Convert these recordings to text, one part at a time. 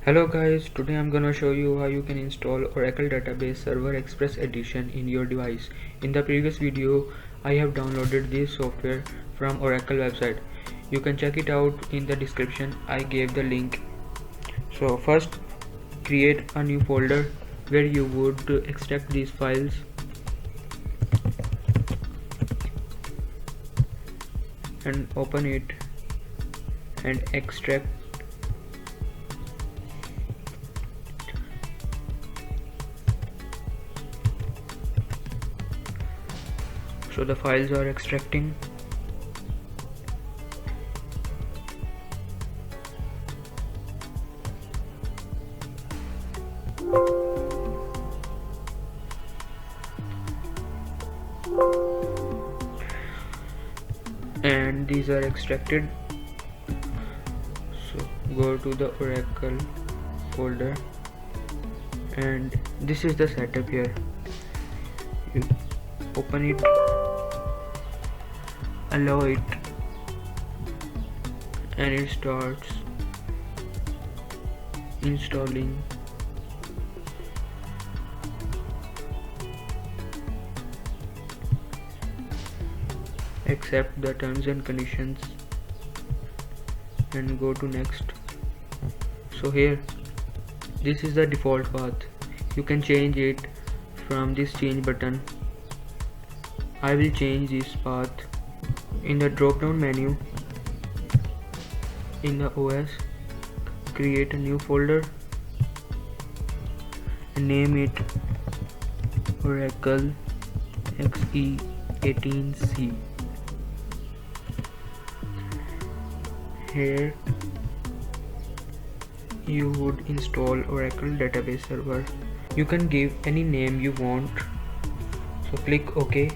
Hello guys, today I'm gonna show you how you can install Oracle Database Server Express Edition in your device. In the previous video, I have downloaded this software from Oracle website. You can check it out in the description. I gave the link. So first, create a new folder where you would extract these files. And open it and extract. So the files are extracting. And these are extracted. So go to the Oracle folder, and this is the setup here. You open it, allow it, and it starts installing. Accept the terms and conditions and go to next. So here, this is the default path. You can change it from this change button. I will change this path. In the drop down menu in the OS, create a new folder and name it Oracle XE18C. Here you would install Oracle Database Server. You can give any name you want, so click OK.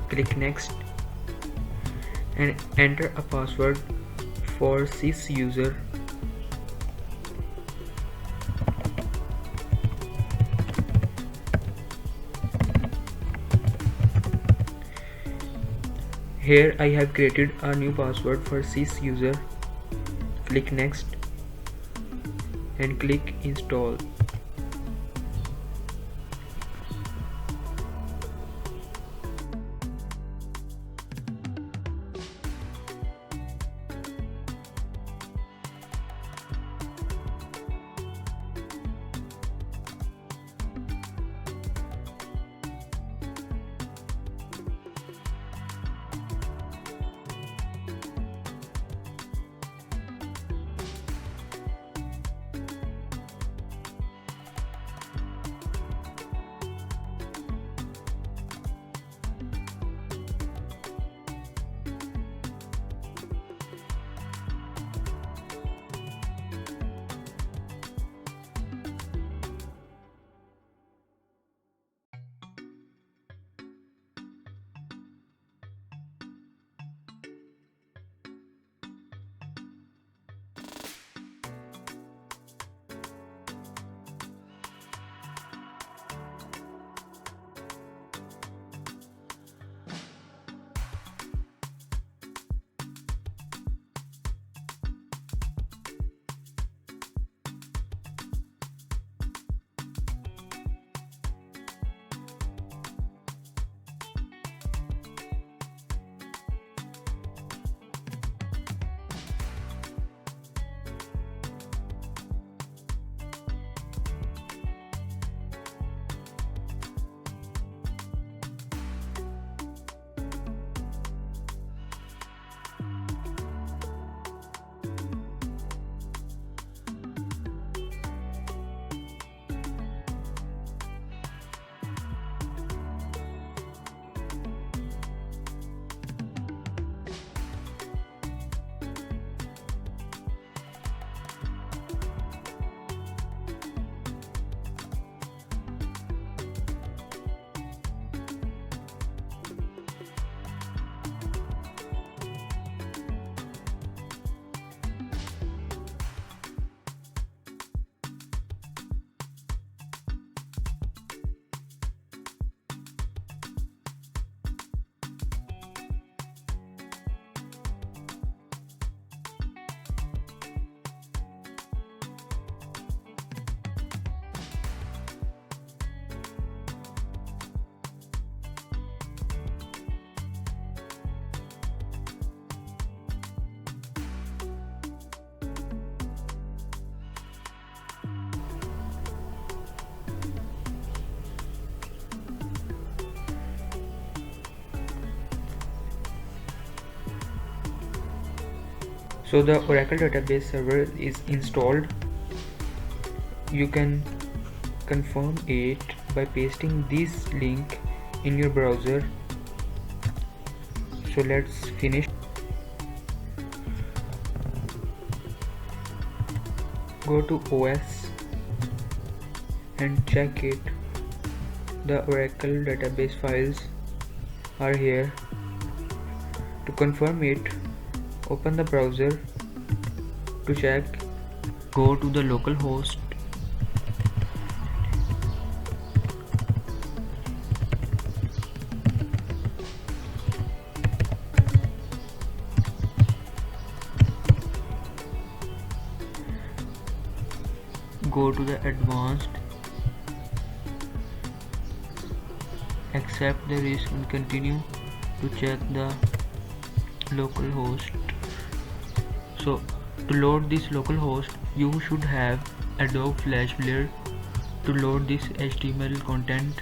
Click next and enter a password for sys user. Here I have created a new password for sys user. Click next and click install. So the Oracle database server is installed. You can confirm it by pasting this link in your browser. So let's finish. Go to OS and check it. The Oracle database files are here. To confirm it, open the browser. To check, go to the localhost. Go to the advanced, accept the risk and continue to check the localhost. So to load this localhost, you should have Adobe Flash Player to load this HTML content.